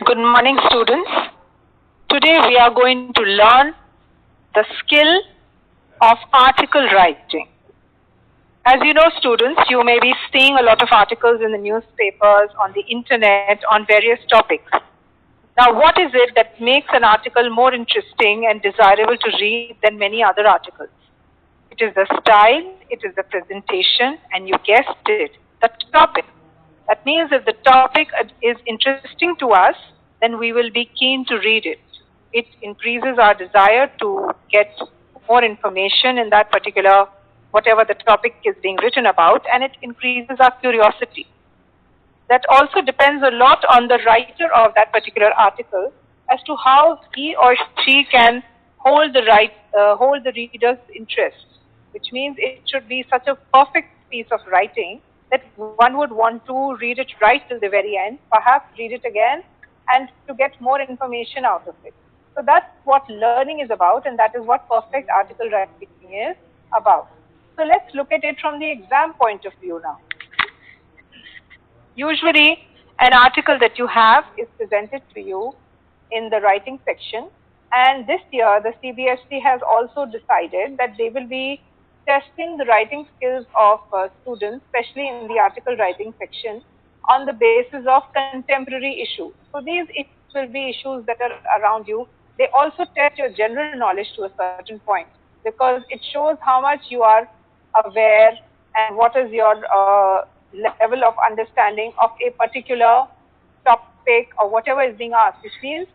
Good morning, students. Today we are going to learn the skill of article writing. As you know, students, you may be seeing a lot of articles in the newspapers, on the internet, on various topics. Now, what is it that makes an article more interesting and desirable to read than many other articles? It is the style, it is the presentation, and you guessed it, the topic. That means if the topic is interesting to us, then we will be keen to read it. It increases our desire to get more information in that particular, whatever the topic is being written about, and it increases our curiosity. That also depends a lot on the writer of that particular article as to how he or she can hold the reader's interest, which means it should be such a perfect piece of writing that one would want to read it right till the very end, perhaps read it again, and to get more information out of it. So that's what learning is about, and that is what perfect article writing is about. So let's look at it from the exam point of view now. Usually, an article that you have is presented to you in the writing section, and this year the CBSE has also decided that they will be testing the writing skills of students, especially in the article writing section, on the basis of contemporary issues. So these will be issues that are around you. They also test your general knowledge to a certain point, because it shows how much you are aware and what is your level of understanding of a particular topic or whatever is being asked, which means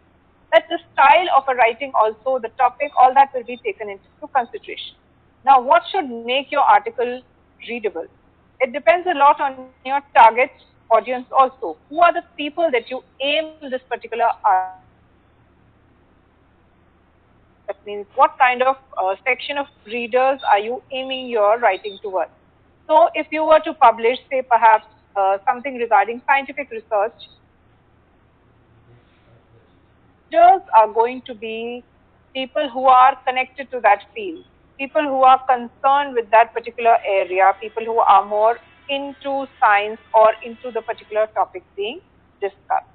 that the style of a writing also, the topic, all that will be taken into consideration. Now, what should make your article readable? It depends a lot on your target audience also. Who are the people that you aim this particular article? That means what kind of section of readers are you aiming your writing towards? So if you were to publish, say perhaps something regarding scientific research, readers are going to be people who are connected to that field, people who are concerned with that particular area, people who are more into science or into the particular topic being discussed.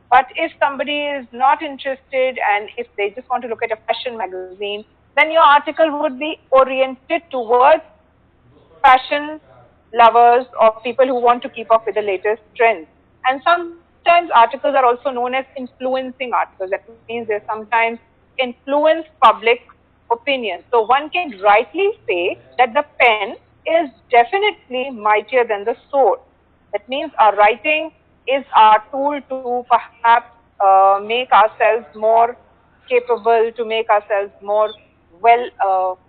But if somebody is not interested and if they just want to look at a fashion magazine, then your article would be oriented towards fashion lovers or people who want to keep up with the latest trends. And sometimes articles are also known as influencing articles. That means they sometimes influence public opinion. So one can rightly say that the pen is definitely mightier than the sword. That means our writing is our tool to perhaps make ourselves more capable, to make ourselves more well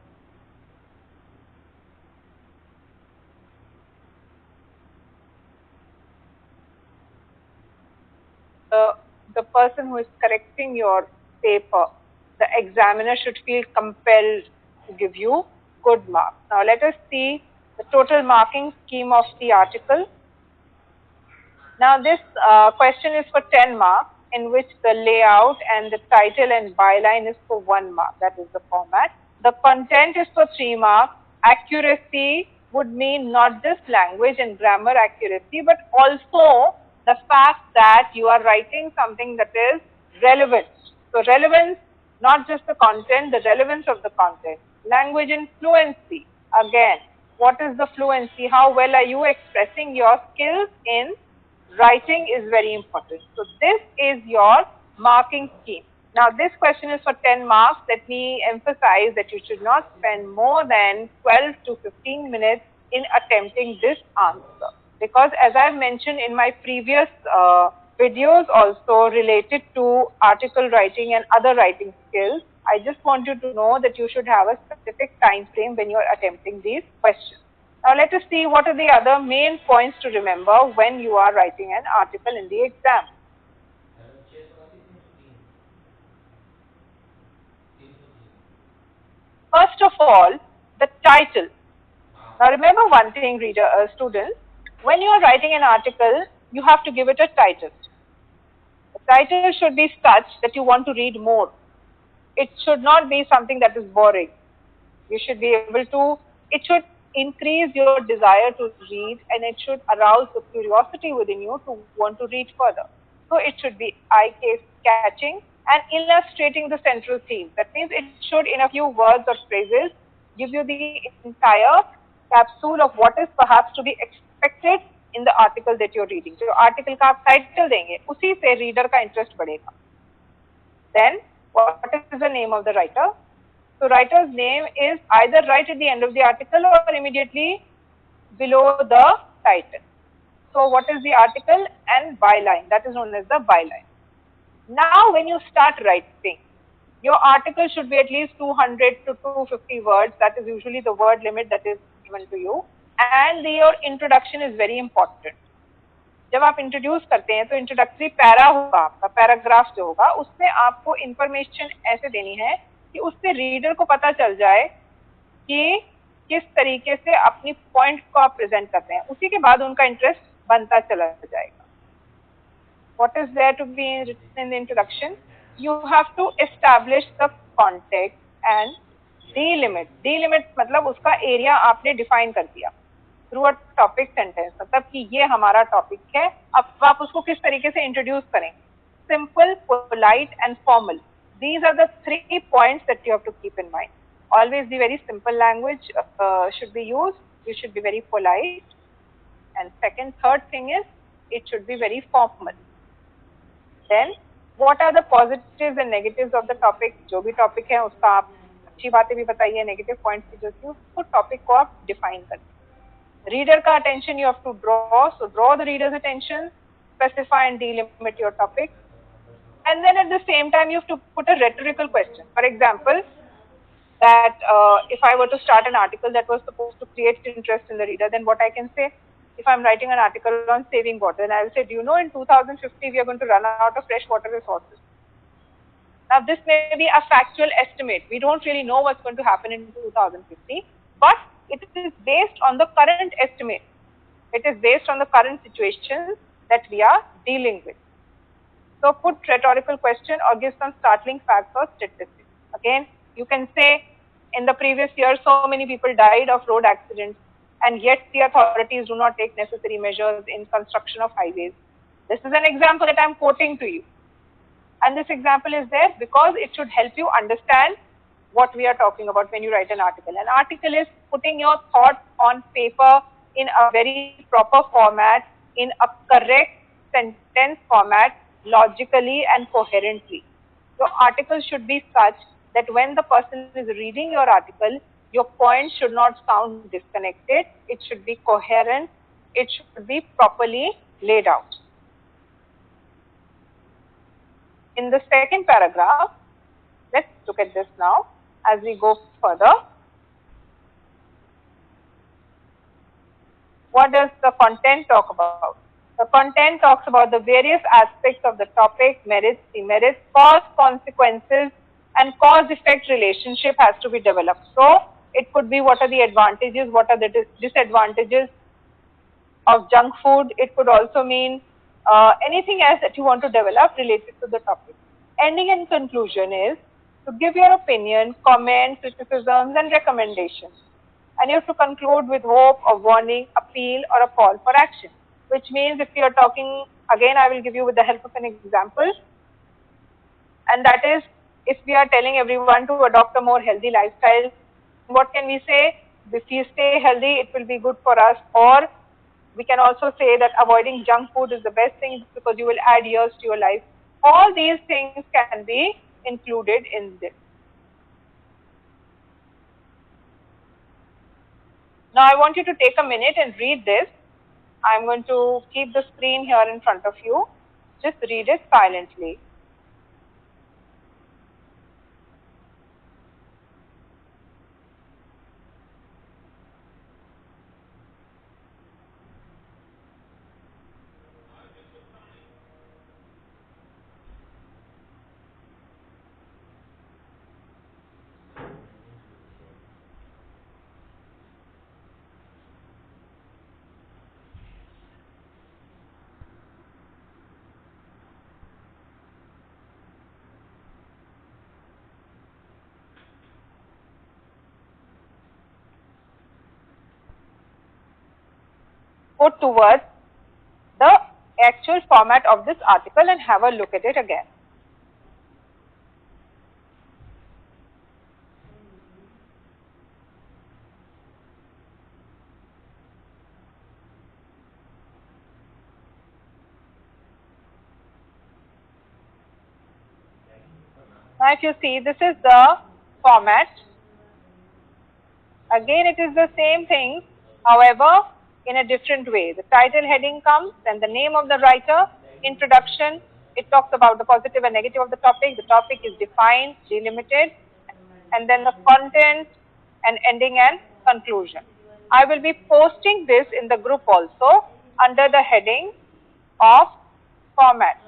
the person who is correcting your paper, the examiner should feel compelled to give you good marks. Now let us see the total marking scheme of the article. Now this question is for 10 marks, in which the layout and the title and byline is for 1 mark. That is the format. The content is for 3 marks. Accuracy would mean not just language and grammar accuracy, but also the fact that you are writing something that is relevant. So relevance, not just the content, the relevance of the content. Language and fluency. Again, what is the fluency? How well are you expressing your skills in writing is very important. So this is your marking scheme. Now this question is for 10 marks. Let me emphasize that you should not spend more than 12 to 15 minutes in attempting this answer. Because as I've mentioned in my previous videos also related to article writing and other writing skills, I just want you to know that you should have a specific time frame when you're attempting these questions. Now let us see what are the other main points to remember when you are writing an article in the exam. First of all, the title. Now remember one thing, students, when you are writing an article, you have to give it a title. The title should be such that you want to read more. It should not be something that is boring. You should be able to, it should increase your desire to read, and it should arouse the curiosity within you to want to read further. So it should be eye-catching and illustrating the central theme. That means it should, in a few words or phrases, give you the entire capsule of what is perhaps to be expected in the article that you're reading. So article का आप title देंगे, उसी से reader का interest बढ़ेगा. Then, what is the name of the writer? So writer's name is either right at the end of the article or immediately below the title. So what is the article and byline? That is known as the byline. Now when you start writing, your article should be at least 200 to 250 words. That is usually the word limit that is given to you. And your introduction is very important. जब आप introduce करते हैं तो introductory para होगा, आपका paragraph जो होगा उसमें आपको इंफॉर्मेशन ऐसे देनी है कि उससे रीडर को पता चल जाए कि किस तरीके से अपनी पॉइंट को आप प्रेजेंट करते हैं. उसी के बाद उनका इंटरेस्ट बनता चला जाएगा. What is there to be written in the introduction? You have to establish the context and delimit. Delimit मतलब उसका एरिया आपने डिफाइन कर दिया थ्रू अ टॉपिक सेंटेंस. मतलब कि ये हमारा टॉपिक है, अब आप उसको किस तरीके से इंट्रोड्यूस करें. Simple, polite and formal. These are the 3 points that you have to keep in mind. Always the very simple language should be used. You should be very polite. And third thing is, it should be very formal. Then, what are the positives and negatives of the topic? जो भी topic है उसका आप अच्छी बातें भी बताइए, negative points भी जो थी उसको topic को आप define करिए. Reader का attention you have to draw. So draw the reader's attention, specify and delimit your topic. And then at the same time you have to put a rhetorical question. For example, that if I were to start an article that was supposed to create interest in the reader, then what I can say, if I'm writing an article on saving water, and I will say, do you know in 2050 we are going to run out of fresh water resources. Now this may be a factual estimate. We don't really know what's going to happen in 2050, but it is based on the current estimate. It is based on the current situation that we are dealing with. So put rhetorical question or give some startling facts or statistics. Again, you can say in the previous year so many people died of road accidents and yet the authorities do not take necessary measures in construction of highways. This is an example that I am quoting to you. And this example is there because it should help you understand what we are talking about when you write an article. An article is putting your thoughts on paper in a very proper format, in a correct sentence format, logically and coherently. Your article should be such that when the person is reading your article, your point should not sound disconnected. It should be coherent. It should be properly laid out. In the second paragraph, let's look at this now as we go further. What does the content talk about? The content talks about the various aspects of the topic, merits, demerits, cause, consequences, and cause-effect relationship has to be developed. So, it could be what are the advantages, what are the disadvantages of junk food. It could also mean anything else that you want to develop related to the topic. Ending and conclusion is to give your opinion, comments, criticisms, and recommendations. And you have to conclude with hope, a warning, appeal, or a call for action. Which means if you are talking, again I will give you with the help of an example. And that is, if we are telling everyone to adopt a more healthy lifestyle, what can we say? If you stay healthy, it will be good for us. Or we can also say that avoiding junk food is the best thing because you will add years to your life. All these things can be included in this. Now I want you to take a minute and read this. I'm going to keep the screen here in front of you. Just read it silently. Put towards the actual format of this article and have a look at it again. Now, if you see, this is the format. Again, it is the same thing, however, in a different way. The title heading comes, then the name of the writer, introduction, it talks about the positive and negative of the topic is defined, delimited, and then the content and ending and conclusion. I will be posting this in the group also under the heading of format.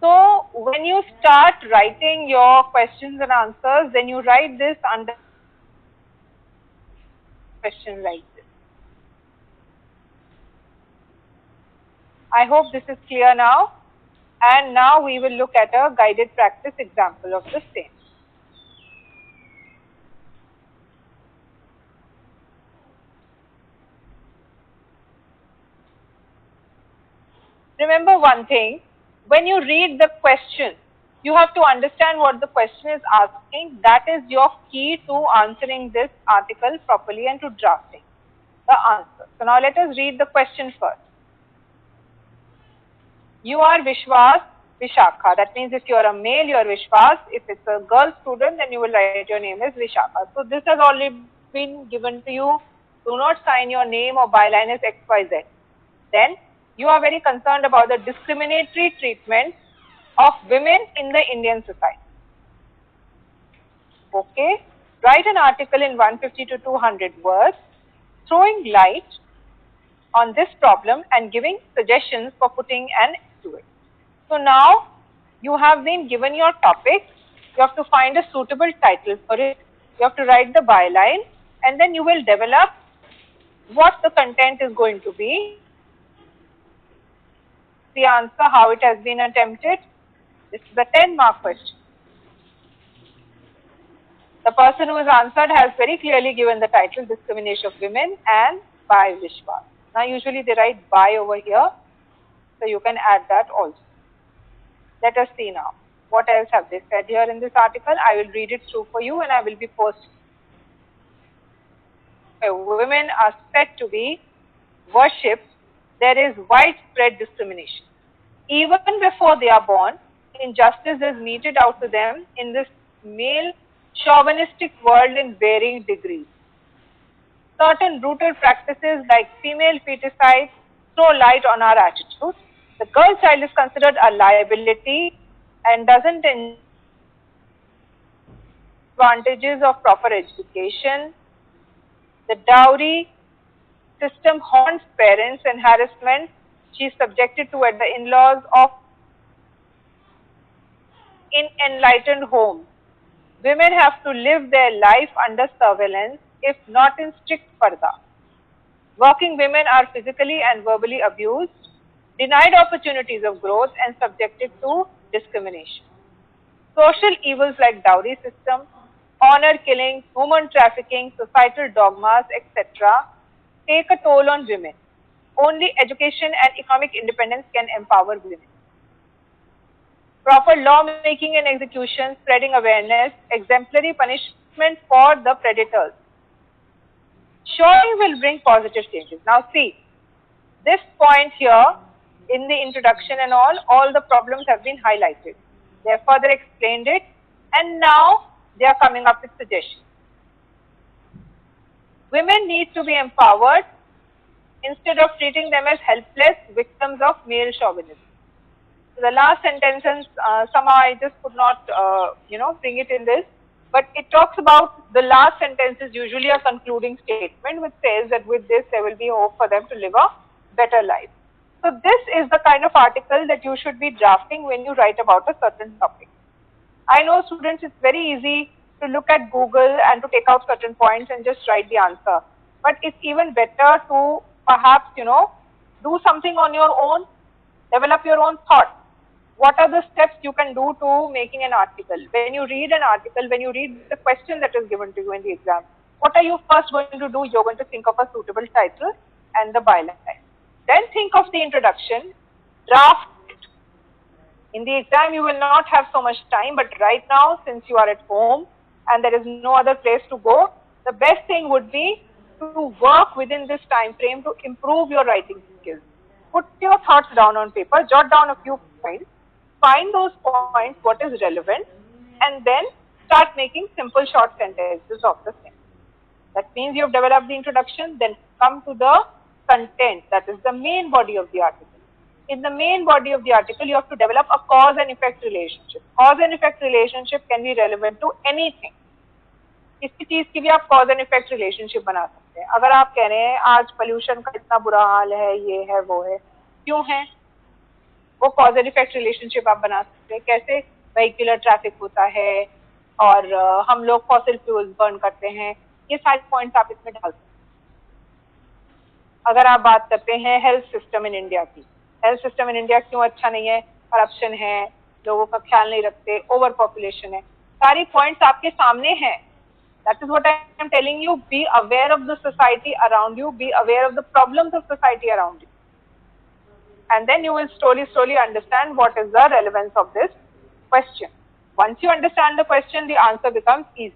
So, when you start writing your questions and answers, then you write this under question like this. I hope this is clear now. And now we will look at a guided practice example of the same. Remember one thing, when you read the question, you have to understand what the question is asking. That is your key to answering this article properly and to drafting the answer. So now let us read the question first. You are Vishwas Vishakha. That means if you are a male, you are Vishwas. If it's a girl student, then you will write your name as Vishakha. So this has already been given to you. Do not sign your name or byline as XYZ. Then you are very concerned about the discriminatory treatment of women in the Indian society. Okay. Write an article in 150 to 200 words, throwing light on this problem and giving suggestions for putting an end to it. So now you have been given your topic. You have to find a suitable title for it. You have to write the byline, and then you will develop what the content is going to be. The answer, how it has been attempted. This is a 10-mark question. The person who has answered has very clearly given the title, Discrimination of Women, and by Vishwas. Now usually they write by over here, so you can add that also. Let us see now. What else have they said here in this article? I will read it through for you and I will be posting. Women are said to be worshipped. There is widespread discrimination. Even before they are born, injustice is meted out to them in this male chauvinistic world in varying degrees. Certain brutal practices like female feticide throw light on our attitude. The girl child is considered a liability and doesn't enjoy advantages of proper education. The dowry system haunts parents and harassment she is subjected to at the in-laws of in enlightened homes. Women have to live their life under surveillance, if not in strict parda. Working women are physically and verbally abused, denied opportunities of growth, and subjected to discrimination. Social evils like dowry system, honor killing, human trafficking, societal dogmas, etc. take a toll on women. Only education and economic independence can empower women. Proper law making and execution, spreading awareness, exemplary punishment for the predators. Surely will bring positive changes. Now see, this point here in the introduction and all the problems have been highlighted. They have further explained it and now they are coming up with suggestions. Women need to be empowered instead of treating them as helpless victims of male chauvinism. So the last sentence, somehow I just could not, bring it in this, but it talks about the last sentence is usually a concluding statement which says that with this there will be hope for them to live a better life. So this is the kind of article that you should be drafting when you write about a certain topic. I know students, it's very easy to look at Google and to take out certain points and just write the answer. But it's even better to perhaps, do something on your own, develop your own thought. what are the steps you can do to making an article? When you read an article, when you read the question that is given to you in the exam, what are you first going to do? You're going to think of a suitable title and the byline. Then think of the introduction, draft it. In the exam, you will not have so much time, but right now, since you are at home and there is no other place to go, the best thing would be to work within this time frame to improve your writing skills. Put your thoughts down on paper, jot down a few points, find those points, what is relevant, and then start making simple short sentences of the same. That means you have developed the introduction, then come to the content, that is the main body of the article. In the main body of the article, you have to develop a cause and effect relationship. Cause and effect relationship can be relevant to anything. किसी चीज की भी आप cause and effect relationship बना सकते हैं. अगर आप कह रहे हैं आज पोल्यूशन का इतना बुरा हाल है, ये है वो है, क्यों है, वो कॉज एंड इफेक्ट रिलेशनशिप आप बना सकते हैं. कैसे व्हीकुलर ट्रैफिक होता है और हम लोग फॉसिल फ्यूल्स बर्न करते हैं, ये सारे पॉइंट्स आप इसमें डाल सकते हैं. अगर आप बात करते हैं हेल्थ सिस्टम इन इंडिया की, हेल्थ सिस्टम इन इंडिया क्यों अच्छा नहीं है, करप्शन है, लोगों का ख्याल नहीं रखते, ओवर पॉपुलेशन है, सारी पॉइंट्स आपके सामने हैं. That is what I am telling you. Be aware of the society around you. Be aware of the problems of society around you. And then you will slowly understand what is the relevance of this question. Once you understand the question, the answer becomes easy.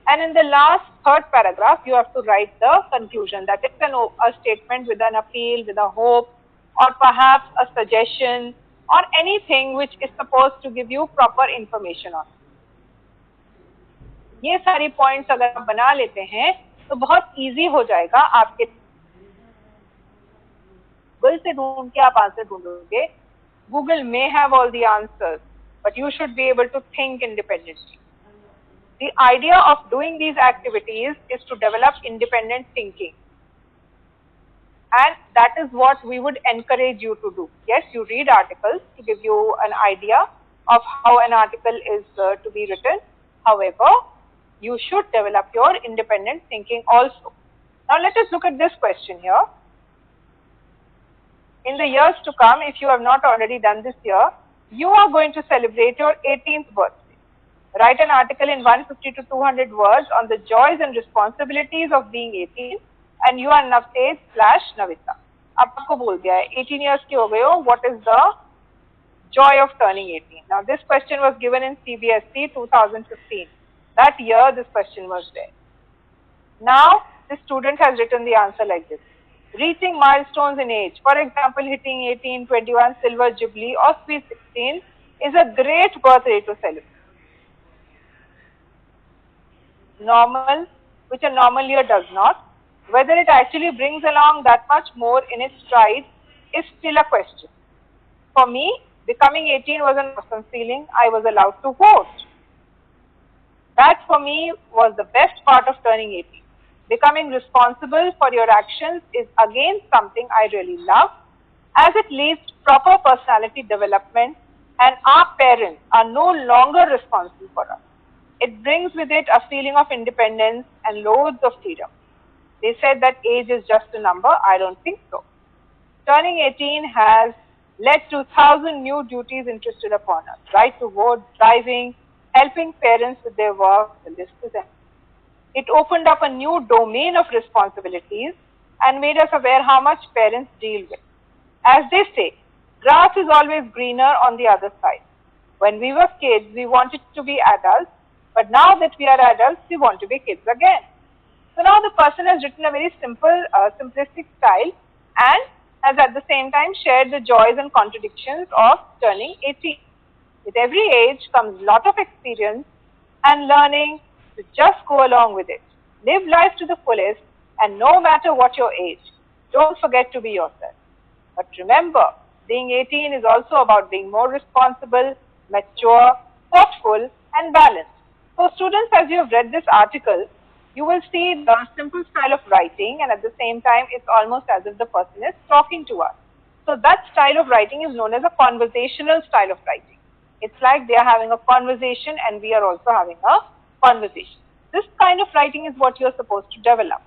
And in the last third paragraph, you have to write the conclusion. That is a statement with an appeal, with a hope, or perhaps a suggestion, or anything which is supposed to give you proper information on. ये सारी points अगर आप बना लेते हैं तो बहुत easy हो जाएगा आपके. गूगल से ढूंढ के आप आंसर ढूंढोगे. Google may have all the answers, but you should be able to think independently. The idea of doing these activities is to develop independent thinking, and that is what we would encourage you to do. Yes, you read articles to give you an idea of how an article is to be written. However, you should develop your independent thinking also. Now let us look at this question here. In the years to come, if you have not already done this year, you are going to celebrate your 18th birthday. Write an article in 150 to 200 words on the joys and responsibilities of being 18, and you are Navtej/Navita. आपको बोल दिया है 18 years के हो गए हो, what is the joy of turning 18? Now this question was given in CBSE 2015. That year this question was there. Now the student has written the answer like this. Reaching milestones in age, for example hitting 18, 21, silver jubilee or sweet 16 is a great birthday to celebrate. Normal, which a normal year does not. Whether it actually brings along that much more in its stride is still a question. For me, becoming 18 was an awesome feeling. I was allowed to vote. That for me was the best part of turning 18. Becoming responsible for your actions is again something I really love, as it leads to proper personality development, and our parents are no longer responsible for us. It brings with it a feeling of independence and loads of freedom. They said that age is just a number. I don't think so. Turning 18 has led to 1,000 new duties insisted upon us. Right to vote, driving, helping parents with their work, the list is endless. It opened up a new domain of responsibilities and made us aware how much parents deal with. As they say, grass is always greener on the other side. When we were kids, we wanted to be adults, but now that we are adults, we want to be kids again. So now the person has written a very simple, simplistic style and has at the same time shared the joys and contradictions of turning 18. With every age comes a lot of experience and learning to just go along with it. Live life to the fullest, and no matter what your age, don't forget to be yourself. But remember, being 18 is also about being more responsible, mature, thoughtful, and balanced. So students, as you have read this article, you will see the simple style of writing, and at the same time, it's almost as if the person is talking to us. So that style of writing is known as a conversational style of writing. It's like they are having a conversation and we are also having a conversation. This kind of writing is what you're supposed to develop.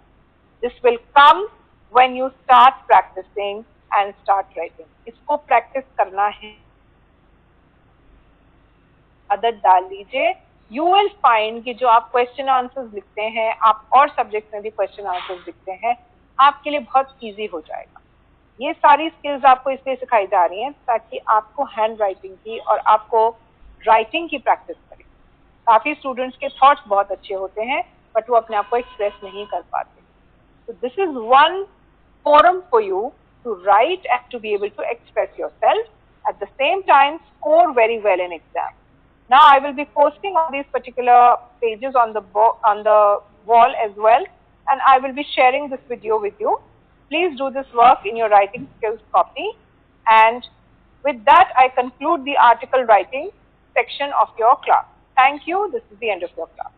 This will come when you start practicing and start writing. इसको practice करना है. आदत डाल लीजिए, you will find कि जो आप question answers लिखते हैं, आप और सब्जेक्ट में भी क्वेश्चन आंसर्स लिखते हैं, आपके लिए बहुत इजी हो जाएगा। ये सारी स्किल्स आपको इसलिए सिखाई जा रही हैं ताकि आपको हैंड राइटिंग की और आपको राइटिंग की प्रैक्टिस करें। काफी स्टूडेंट्स के थॉट्स बहुत अच्छे होते हैं बट वो अपने आप को एक्सप्रेस नहीं कर पाते। So this is one forum for you to write and to be able to express yourself. At the same time, score very well in exam. Now I will be posting all these particular pages on the wall as well, and I will be sharing this video with you. Please do this work in your writing skills copy. And with that, I conclude the article writing section of your class. Thank you. This is the end of your class.